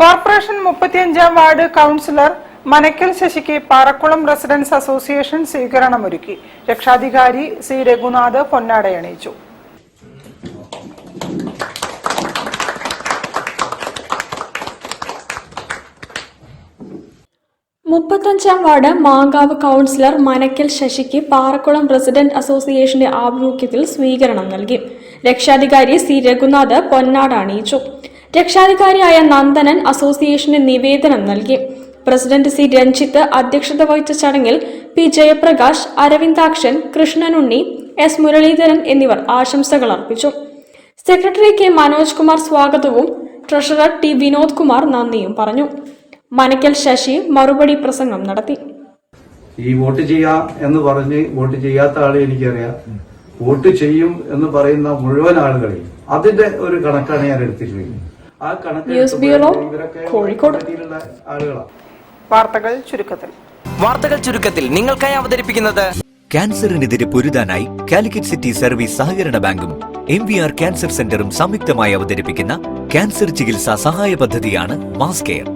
Corporation 35-ാം ward councillor Manakkal ശശിക്ക് Parakkulam residence association സ്വീകരണമൊരുക്കി. രക്ഷാധികാരി സി രഘുനാഥ് പൊന്നാടയണിയിച്ചു. 35-ാം വാർഡ് മാങ്കാവ് കൌൺസിലർ മനക്കൽ ശശിക്ക് പാറക്കുളം റെസിഡന്റ് അസോസിയേഷന്റെ ആഭിമുഖ്യത്തിൽ സ്വീകരണം നൽകി. രക്ഷാധികാരി സി രഘുനാഥ് പൊന്നാട അണിയിച്ചു. രക്ഷാധികാരിയായ നന്ദനൻ അസോസിയേഷന് നിവേദനം നൽകി. പ്രസിഡന്റ് സി രഞ്ജിത്ത് അധ്യക്ഷത വഹിച്ച ചടങ്ങിൽ പി ജയപ്രകാശ്, അരവിന്ദാക്ഷൻ, കൃഷ്ണനുണ്ണി, എസ് മുരളീധരൻ എന്നിവർ ആശംസകൾ അർപ്പിച്ചു. സെക്രട്ടറി കെ മനോജ് കുമാർ സ്വാഗതവും ട്രഷറർ ടി വിനോദ് കുമാർ നന്ദിയും പറഞ്ഞു. മനക്കൽ ശശി മറുപടി പ്രസംഗം നടത്തി. ഈ വോട്ട് ചെയ്യാ എന്ന് പറഞ്ഞ് വോട്ട് ചെയ്യാത്ത ആളെ എനിക്കറിയാം. വോട്ട് ചെയ്യും എന്ന് പറയുന്ന മുഴുവൻ ആളുകളെയും അതിന്റെ ഒരു കണക്കാണ് ഞാൻ എടുത്തിട്ടുള്ളത്. ആ ന്യൂസ് ബ്യൂറോ, കോഴിക്കോട്. ആളുകളാണ്. വാർത്തകൾ ചുരുക്കത്തിൽ നിങ്ങൾക്കായി അവതരിപ്പിക്കുന്നത് ക്യാൻസറിനെതിരെ പൊരുതാനായി കാലിക്കറ്റ് സിറ്റി സർവീസ് സഹകരണ ബാങ്കും MVR ക്യാൻസർ സെന്ററും സംയുക്തമായി അവതരിപ്പിക്കുന്ന ക്യാൻസർ ചികിത്സാ സഹായ പദ്ധതിയാണ് മാസ് കെയർ.